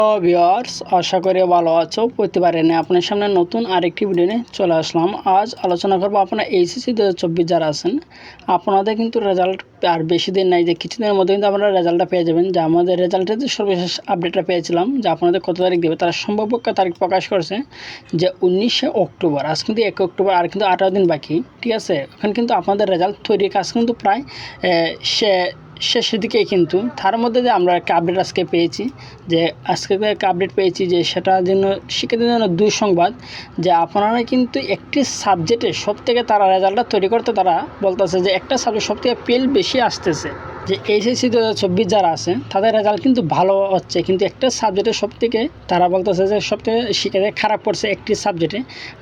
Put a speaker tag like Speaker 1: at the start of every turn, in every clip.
Speaker 1: Viewers, আশা করি ভালো আছো। প্রতিবারে নিয়ে আপনার সামনে নতুন আরেকটি ভিডিও নিয়ে চলে আসলাম। আজ আলোচনা করবো আপনার এইচএসসি 2024 যারা আছেন, আপনাদের কিন্তু রেজাল্ট আর বেশি দিন নাই, যে কিছুদিনের মধ্যে কিন্তু আপনারা রেজাল্টটা পেয়ে যাবেন। যে আমাদের রেজাল্টের যে সর্বশেষ আপডেটটা পেয়েছিলাম যে আপনাদের কত তারিখ দেবে, তারা সম্ভাব্য তারিখ প্রকাশ করেছে যে 19শে অক্টোবর। আজ কিন্তু 1 অক্টোবর, আর কিন্তু 18 দিন বাকি। ঠিক আছে, এখন কিন্তু আপনাদের রেজাল্ট তৈরির কাজ কিন্তু প্রায় শেষের দিকেই। কিন্তু তার মধ্যে যে আমরা একটা আপডেট আজকে পেয়েছি, যে আজকে একটা আপডেট পেয়েছি যে সেটার জন্য শিক্ষার্থীদের জন্য দুঃসংবাদ, যে আপনারা কিন্তু একটি সাবজেক্টে সবথেকে তারা রেজাল্টটা তৈরি করতে তারা বলতেছে যে একটা সাবজেক্ট সবথেকে ফেল বেশি আসতেছে। যে এইচএসসি 2024 যারা আছে তাদের রেজাল্ট কিন্তু ভালো হচ্ছে, কিন্তু একটা সাবজেক্টে সবথেকে তারা বলতেছে যে সবথেকে শিক্ষার্থী খারাপ করছে একটি সাবজেক্টে।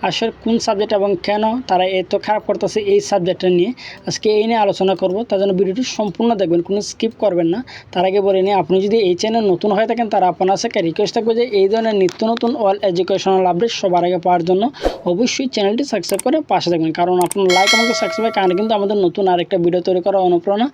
Speaker 1: আসলে কোন সাবজেক্ট এবং কেন তারা এত খারাপ করতেছে এই সাবজেক্টটা নিয়ে আজকে এই নিয়ে আলোচনা করব। তার জন্য ভিডিওটি সম্পূর্ণ দেখবেন, কোনো স্কিপ করবেন না। তার আগে বলে নিই, আপনি যদি এই চ্যানেল নতুন হয়ে থাকেন তারা আপনার সাথে রিকোয়েস্ট থাকবে যে এই ধরনের নিত্য নতুন অল এডুকেশনাল আপডেট সবার আগে পাওয়ার জন্য অবশ্যই চ্যানেলটি সাবস্ক্রাইব করে পাশে থাকবেন, কারণ আপনার লাইক আমাকে সাবস্ক্রাইব কারণে কিন্তু আমাদের নতুন আরেকটা ভিডিও তৈরি করার অনুপ্রেরণা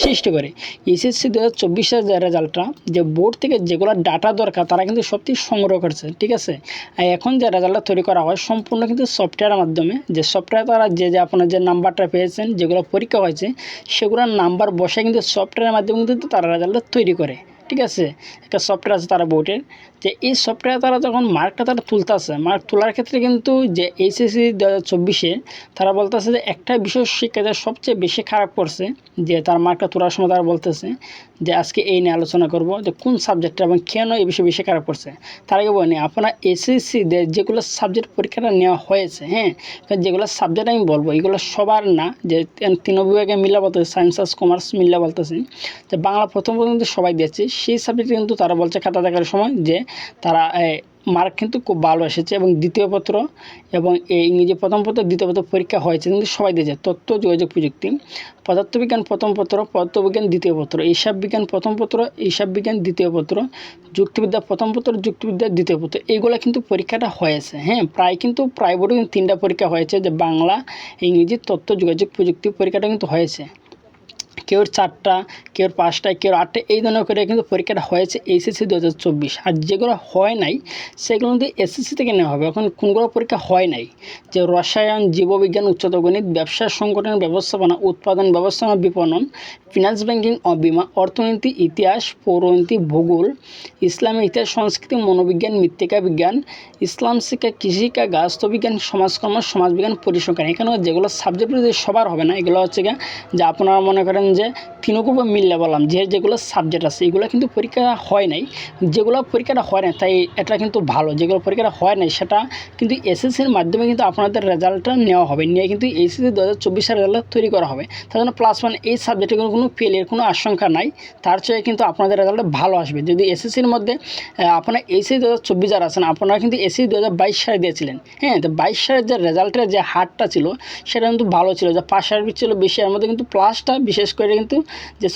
Speaker 1: সৃষ্টি করে। এইচএসসি 2024 যে রেজাল্টটা, যে বোর্ড থেকে যেগুলো ডাটা দরকার তারা কিন্তু সবটি সংগ্রহ করছে। ঠিক আছে, আর এখন যে রেজাল্টটা তৈরি করা হয় সম্পূর্ণ কিন্তু সফটওয়্যারের মাধ্যমে। যে সফটওয়্যার তারা যে আপনার যে নাম্বারটা পেয়েছেন, যেগুলো পরীক্ষা হয়েছে সেগুলোর নাম্বার বসে কিন্তু সফটওয়্যারের মাধ্যমে কিন্তু তারা রেজাল্টটা তৈরি করে। ঠিক আছে, একটা সফটওয়্যার আছে তারা বোর্ডের, যে এই সফটওয়্যার তারা যখন মার্কটা তারা তুলতেছে, মার্ক তোলার ক্ষেত্রে কিন্তু যে এইচএসসি 2024 তারা বলতেছে যে একটা বিষয় শিক্ষার্থীদের সবচেয়ে বেশি খারাপ করছে, যে তার মার্কটা তোলার সময় তারা বলতেছে যে আজকে এই নিয়ে আলোচনা করব যে কোন সাবজেক্টটা এবং কেন এই বিষয়ে বেশি খারাপ করছে। তার আগে বলি আপনার এসএসসিতে যেগুলো সাবজেক্ট পরীক্ষাটা নেওয়া হয়েছে, হ্যাঁ, যেগুলো সাবজেক্ট আমি বলবো এগুলো সবার না, যে 3 বিভাগে মিলা বলতেছে, সায়েন্স আর্টস কমার্স মিলা বলতেছে, যে বাংলা প্রথম পর্যন্ত সবাই দিয়েছে সেই সাবজেক্টে কিন্তু তারা বলছে খাতা দেখার সময় যে তারা মার্ক কিন্তু খুব ভালো এসেছে। এবং দ্বিতীয় পত্র এবং এই ইংরেজি প্রথম পত্র দ্বিতীয় পত্র পরীক্ষা হয়েছে কিন্তু সবাই দিয়েছে। তথ্য যোগাযোগ প্রযুক্তি, পদার্থবিজ্ঞান প্রথম পত্র, পদার্থবিজ্ঞান দ্বিতীয় পত্র, হিসাব বিজ্ঞান প্রথম পত্র, হিসাব বিজ্ঞান দ্বিতীয় পত্র, যুক্তিবিদ্যা প্রথম পত্র, যুক্তিবিদ্যা দ্বিতীয় পত্র, এইগুলো কিন্তু পরীক্ষাটা হয়েছে। হ্যাঁ, প্রায় বোর্ডে কিন্তু 3টা পরীক্ষা হয়েছে, যে বাংলা, ইংরেজি, তথ্য যোগাযোগ প্রযুক্তি পরীক্ষাটা কিন্তু হয়েছে। কেউ 4টা, কেউ 5টা, কেউ 8টা, এই ধরনের করে কিন্তু পরীক্ষাটা হয়েছে এইচএসসি 2024। আর যেগুলো হয় নাই সেগুলো কিন্তু এসএসসি থেকে নেওয়া হবে। এখন কোনগুলো পরীক্ষা হয় নাই, যে রসায়ন, জীববিজ্ঞান, উচ্চতর গণিত, ব্যবসা সংগঠন ব্যবস্থাপনা, উৎপাদন ব্যবস্থাপনা, বিপণন, ফিনান্স, ব্যাংকিং ও বিমা, অর্থনীতি, ইতিহাস, পৌরনীতি, ভূগোল, ইসলামী ইতিহাস, সংস্কৃতি, মনোবিজ্ঞান, মৃত্তিকা বিজ্ঞান, ইসলাম শিক্ষা, কৃষিকা, গাছবিজ্ঞান, সমাজকর্ম, সমাজবিজ্ঞান, পরিসংখ্যান। এখানে যেগুলো সাবজেক্ট সবার হবে না, এগুলো হচ্ছে যে আপনারা মনে করেন যে তিনকুব মিললে বললাম যে যেগুলো সাবজেক্ট আছে এগুলো কিন্তু পরীক্ষা হয় নাই। যেগুলো পরীক্ষাটা হয় না তাই এটা কিন্তু ভালো, যেগুলো পরীক্ষাটা হয় নাই সেটা কিন্তু এসএসসির মাধ্যমে কিন্তু আপনাদের রেজাল্টটা নেওয়া হবে, নিয়ে কিন্তু এইচএসসি 2024 রেজাল্ট তৈরি করা হবে। তার জন্য +1 এই সাবজেক্টে কোনো ফেলের কোনো আশঙ্কা নাই, তার চেয়ে কিন্তু আপনাদের রেজাল্টটা ভালো আসবে। যদি এসএসসির মধ্যে আপনারা এইচএসসি 2024 যারা আছেন আপনারা কিন্তু এসএসসি 2022 সালে দিয়েছিলেন, হ্যাঁ, তো 22 সালের যে রেজাল্টের যে হারটা ছিল সেটা কিন্তু ভালো ছিল, যে পাস সার্ভিস ছিল বেশি, এর মধ্যে কিন্তু প্লাসটা বিশেষ করে কিন্তু যে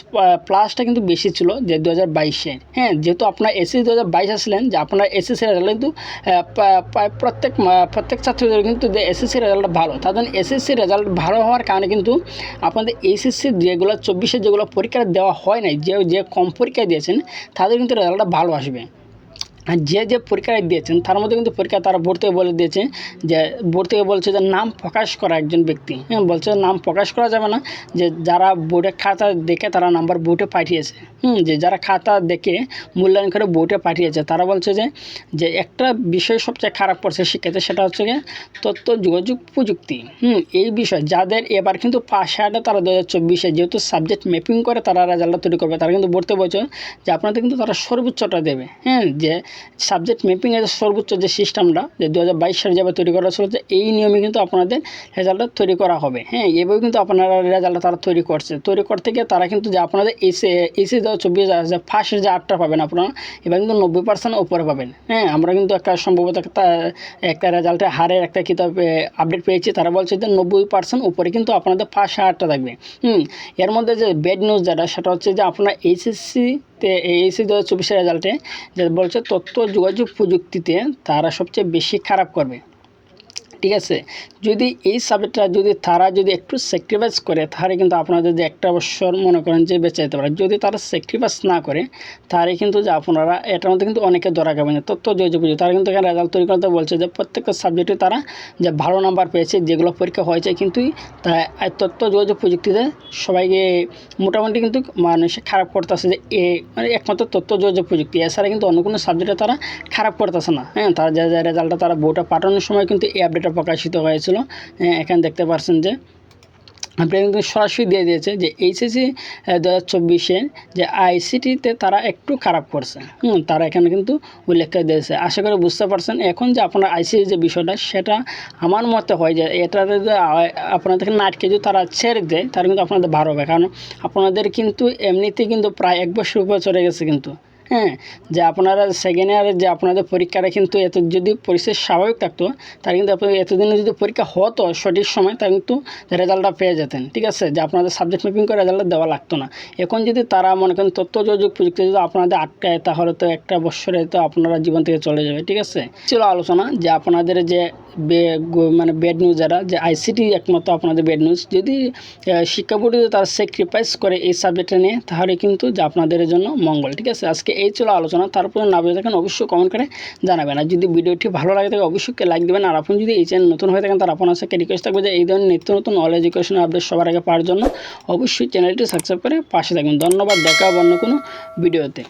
Speaker 1: প্লাসটা কিন্তু বেশি ছিল যে 2022-এ। হ্যাঁ, যেহেতু আপনার এসএসসি 2022 আসলেন, যে আপনার এসএসসি রেজাল্ট কিন্তু প্রত্যেক ছাত্রদের কিন্তু যে এসএসসি রেজাল্টটা ভালো, তার জন্য এসএসসি রেজাল্ট ভালো হওয়ার কারণে কিন্তু আপনাদের এইচএসসি যেগুলো 24-এ যেগুলো পরীক্ষা দেওয়া হয় নাই, যে কম পরীক্ষা দিয়েছেন তাদের কিন্তু রেজাল্টটা ভালো আসবে। আর যে পরীক্ষায় দিয়েছেন তার মধ্যে কিন্তু পরীক্ষা তারা বোর্ড থেকে বলে দিয়েছে, যে বোর্ড থেকে বলছে যে নাম প্রকাশ করা একজন ব্যক্তি, হ্যাঁ, বলছে নাম প্রকাশ করা যাবে না, যে যারা বোর্ডের খাতা দেখে তারা নাম্বার বোর্ডে পাঠিয়েছে, যে যারা খাতা দেখে মূল্যায়ন করে বোর্ডে পাঠিয়েছে তারা বলছে যে একটা বিষয় সবচেয়ে খারাপ পড়ছে শিক্ষার্থী, সেটা হচ্ছে গিয়ে তথ্য যোগাযোগ প্রযুক্তি। এই বিষয় যাদের এবার কিন্তু পাস আউটে তারা 2024-এ যেহেতু সাবজেক্ট ম্যাপিং করে তারা রেজাল্টটা তৈরি করবে, তারা কিন্তু বোর্ড থেকে বলছে যে আপনাদের কিন্তু তারা সর্বোচ্চটা দেবে। হ্যাঁ, যে সাবজেক্ট ম্যাপিংয়ের সর্বোচ্চ যে সিস্টেমটা যে 2022 সালে যেভাবে তৈরি করা ছিল, যে এই নিয়মে কিন্তু আপনাদের রেজাল্টটা তৈরি করা হবে। হ্যাঁ, এভাবে কিন্তু আপনারা রেজাল্টটা তারা তৈরি করতে গিয়ে তারা কিন্তু যে আপনাদের এইচএসসি 2024 যে ফার্স্টের যে 8টা পাবেন আপনারা এবার কিন্তু 90% উপরে পাবেন। হ্যাঁ, আমরা কিন্তু একটা সম্ভবত একটা রেজাল্টের হারের একটা কিতাব আপডেট পেয়েছি, তারা বলছে যে 90% উপরে কিন্তু আপনাদের ফার্স্ট 8টা থাকবে। এর মধ্যে যে ব্যাড নিউজ যেটা সেটা হচ্ছে যে আপনার এইচএসসি 2024 রেজাল্টে যে বলছে তথ্য যোগাযোগ প্রযুক্তিতে তারা সবচেয়ে বেশি খারাপ করবে। ঠিক আছে। যদি এই সাবজেক্টটা যদি তারা যদি একটু স্যাক্রিফাইস করে তাহলে কিন্তু আপনাদের যে একটা বছর মনে করেন যে বেঁচে যেতে পারে। যদি তারা স্যাক্রিফাইস না করে তাহলে কিন্তু যে আপনারা এটার মধ্যে কিন্তু অনেকে ধরা খাবেন না। তথ্য যোগাযোগ প্রযুক্তি তারা কিন্তু এখানে রেজাল্ট তৈরি করতে বলছে যে প্রত্যেকটা সাবজেক্টে তারা যে ভালো নাম্বার পেয়েছে, যেগুলো পরীক্ষা হয়েছে, কিন্তু তথ্য যোগাযোগ প্রযুক্তিতে সবাইকে মোটামুটি কিন্তু মানুষ খারাপ করতেছে যে মানে একমাত্র তথ্য যোগাযোগ প্রযুক্তি, এছাড়া কিন্তু অন্য কোনো সাবজেক্টে তারা খারাপ করতেছে না। হ্যাঁ, তারা যে রেজাল্টটা তারা বোর্ডে পাঠানোর সময় কিন্তু এই আপডেটটা প্রকাশিত হয়েছিল। এখানে দেখতে পাচ্ছেন যে আপনি কিন্তু সরাসরি দিয়ে দিয়েছে যে এইচএসসি 2024-এর যে আইসিটিতে তারা একটু খারাপ করছে। তারা এখানে কিন্তু উল্লেখ করে দিয়েছে। আশা করি বুঝতে পারছেন। এখন যে আপনার আইসিটি যে বিষয়টা, সেটা আমার মতে হয় যে এটাতে যে আপনাদেরকে নাটকে যদি তারা ছেড়ে দেয় তাহলে কিন্তু আপনাদের ভালো হবে, কারণ আপনাদের কিন্তু এমনিতেই কিন্তু প্রায় 1 বছর উপরে চলে গেছে কিন্তু। হ্যাঁ, যে আপনারা সেকেন্ড ইয়ারের যে আপনাদের পরীক্ষাটা কিন্তু এত যদি পরিস্থিতি স্বাভাবিক থাকতো তাহলে কিন্তু আপনাদের এতদিনে যদি পরীক্ষা হতো সঠিক সময় তাহলে কিন্তু রেজাল্টটা পেয়ে যেতেন। ঠিক আছে, যে আপনাদের সাবজেক্ট ম্যাপিং করে রেজাল্টটা দেওয়া লাগতো না। এখন যদি তারা মনে করেন তথ্য যোগাযোগ প্রযুক্তি যদি আপনাদের আটকায় তাহলে তো একটা বছরে তো আপনারা জীবন থেকে চলে যাবে। ঠিক আছে, ছিল আলোচনা যে আপনাদের যে মানে ব্যাড নিউজ, যারা যে আইসিটি একমাত্র আপনাদের ব্যাড নিউজ। যদি শিক্ষা বোর্ডে তারা স্যাক্রিফাইস করে এই সাবজেক্টটা নিয়ে তাহলে কিন্তু যে আপনাদের জন্য মঙ্গল। ঠিক আছে, আজকে এই ছিল আলোচনা। তারপরে না বুঝে থাকেন অবশ্যই কমেন্ট করে জানাবেন। আর যদি ভিডিওটি ভালো লাগে থাকে অবশ্যই লাইক দেবেন। আর আপনি যদি এই চ্যানেল নতুন হয়ে থাকেন তার আপনার সাথে রিকোয়েস্ট থাকবে যে এই ধরনের নিত্য নতুন অল এডুকেশন আপডেট সবার আগে পাওয়ার জন্য অবশ্যই চ্যানেলটি সাবস্ক্রাইব করে পাশে থাকবেন। ধন্যবাদ, দেখা হবে অন্য কোনো ভিডিওতে।